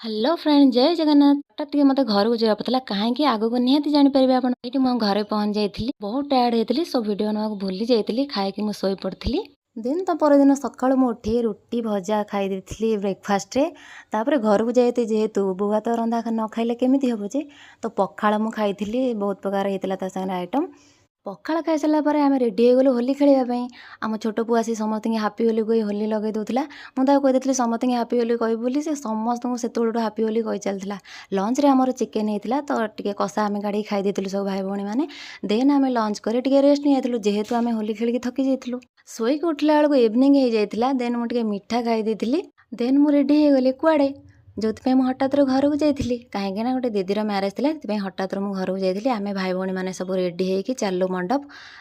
Hello friend ଜୟ ଜଗନ୍ନାଥ। ହଠାତ୍ ଟିକେ ମୋତେ ଘରକୁ ଯିବାକୁ ପଡ଼ିଥିଲା, କାହିଁକି ଆଗକୁ ନିହାତି ଜାଣିପାରିବେ ଆପଣ। ଏଇଠି ମୁଁ ଘରେ ପହଞ୍ଚି ଯାଇଥିଲି, ବହୁତ ଟାୟାର୍ଡ ହେଇଥିଲି, ସବୁ ଭିଡ଼ିଓ ନେବାକୁ ଭୁଲି ଯାଇଥିଲି, ଖାଇକି ମୁଁ ଶୋଇ ପଡ଼ିଥିଲି। ଦେନ୍ ତା ପରଦିନ ସକାଳୁ ମୁଁ ଉଠି ରୁଟି ଭଜା ଖାଇ ଦେଇଥିଲି ବ୍ରେକଫାଷ୍ଟରେ। ତାପରେ ଘରକୁ ଯାଇଥିଲି, ଯେହେତୁ ବୋଉ ହାତ ରନ୍ଧା ନ ଖାଇଲେ କେମିତି ହେବ ଯେ, ତ ପଖାଳ ମୁଁ ଖାଇଥିଲି, ବହୁତ ପ୍ରକାର ହେଇଥିଲା ତା ସାଙ୍ଗରେ ଆଇଟମ୍। ପଖାଳ ଖାଇସାରିଲା ପରେ ଆମେ ରେଡ଼ି ହେଇଗଲୁ ହୋଲି ଖେଳିବା ପାଇଁ। ଆମ ଛୋଟ ପୁଅ ଆସି ସମସ୍ତଙ୍କୁ ହାପି ହୋଲି କହି ହୋଲି ଲଗାଇ ଦେଉଥିଲା। ମୁଁ ତାକୁ କହିଦେଇଥିଲି ସମସ୍ତଙ୍କୁ ହାପି ହୋଲି କହିବୁ ବୋଲି, ସେ ସମସ୍ତଙ୍କୁ ସେତେବେଳଠୁ ହାପି ହୋଲି କହି ଚାଲିଥିଲା। ଲଞ୍ଚରେ ଆମର ଚିକେନ୍ ହେଇଥିଲା, ତ ଟିକେ କଷା ଆମେ କାଢ଼ିକି ଖାଇ ଦେଇଥିଲୁ ସବୁ ଭାଇ ଭଉଣୀମାନେ। ଦେନ୍ ଆମେ ଲଞ୍ଚ କରି ଟିକେ ରେଷ୍ଟ ନେଇଯାଇଥିଲୁ, ଯେହେତୁ ଆମେ ହୋଲି ଖେଳିକି ଥକି ଯାଇଥିଲୁ। ଶୋଇକି ଉଠିଲା ବେଳକୁ ଇଭିନିଂ ହେଇଯାଇଥିଲା। ଦେନ୍ ମୁଁ ଟିକେ ମିଠା ଖାଇ ଦେଇଥିଲି। ଦେନ୍ ମୁଁ ରେଡ଼ି ହେଇଗଲି କୁଆଡ଼େ, ଯେଉଁଥିପାଇଁ ମୁଁ ହଠାତ୍ରୁ ଘରକୁ ଯାଇଥିଲି, କାହିଁକିନା ଗୋଟେ ଦିଦିର ମ୍ୟାରେଜ୍ ଥିଲା, ସେଥିପାଇଁ ହଠାତ୍ରୁ ମୁଁ ଘରକୁ ଯାଇଥିଲି। ଆମେ ଭାଇ ଭଉଣୀମାନେ ସବୁ ରେଡ଼ି ହେଇକି ଚାଲିଲୁ ମଣ୍ଡପ।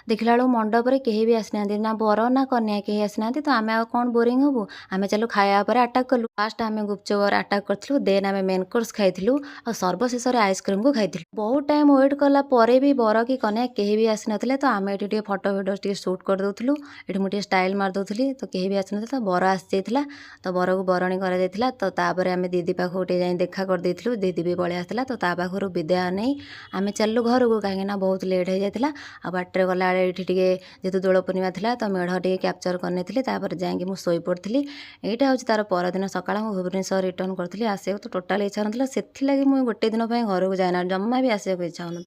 ଦେଖିଲା ବେଳକୁ ମଣ୍ଡପରେ କେହି ବି ଆସିନାହାନ୍ତି, ନା ବର ନା କନ୍ୟା କେହି ଆସିନାହାନ୍ତି। ତ ଆମେ ଆଉ କ'ଣ ବୋରିଂ ହେବୁ, ଆମେ ଚାଲୁ ଖାଇବା ଉପରେ ଆଟାକ୍ କଲୁ। ଫାଷ୍ଟ ଆମେ ଗୁପଚୁପରେ ଆଟାକ୍ କରିଥିଲୁ, ଦେନ୍ ଆମେ ମେନ୍ କୋର୍ସ ଖାଇଥିଲୁ, ଆଉ ସର୍ବଶେଷରେ ଆଇସ୍କ୍ରିମ୍କୁ ଖାଇଥିଲୁ। ବହୁତ ଟାଇମ୍ ୱେଟ୍ କଲା ପରେ ବି ବର କି କନ୍ୟା କେହି ବି ଆସିନଥିଲେ। ତ ଆମେ ଏଠି ଟିକେ ଫଟୋ ଭିଡ଼ିଓ ଟିକେ ସୁଟ୍ କରିଦେଉଥିଲୁ। ଏଠି ମୁଁ ଟିକେ ଷ୍ଟାଇଲ୍ ମାରିଦେଉଥିଲି, ତ କେହି ବି ଆସିନଥିଲେ। ତ ବର ଆସିଯାଇଥିଲା, ତ ବରକୁ ବରଣୀ କରାଯାଇଥିଲା। ତ ତାପରେ ଆମେ ଦିଦି ପାଖକୁ ଟିକେ ଯାଇ ଦେଖା କରିଦେଇଥିଲୁ, ଦିଦି ବି ପଳେଇ ଆସିଥିଲା। ତ ତା ପାଖରୁ ବିଦାୟ ନେଇ ଆମେ ଚାଲିଲୁ ଘରକୁ, କାହିଁକିନା ବହୁତ ଲେଟ୍ ହେଇଯାଇଥିଲା। ଆଉ ବାଟରେ ଗଲାବେଳେ ଏଇଠି ଟିକେ ଯେହେତୁ ଦୋଳ ପୂର୍ଣ୍ଣିମା ଥିଲା, ତ ମେଢ଼ ଟିକେ କ୍ୟାପଚର୍ କରିନେଇଥିଲି। ତାପରେ ଯାଇକି ମୁଁ ଶୋଇପଡ଼ିଥିଲି। ଏଇଟା ହେଉଛି ତାର ପରଦିନ ସକାଳ। ମୁଁ ଭୁବନେଶ୍ୱର ରିଟର୍ଣ୍ଣ କରିଥିଲି, ଆସିବାକୁ ତ ଟୋଟାଲି ଇଚ୍ଛା ନଥିଲା। ସେଥିଲାଗି ମୁଁ ଗୋଟେ ଦିନ ପାଇଁ ଘରକୁ ଯାଇନା, ଜମା ବି ଆସିବାକୁ ଇଚ୍ଛା ହେଉନଥିଲା।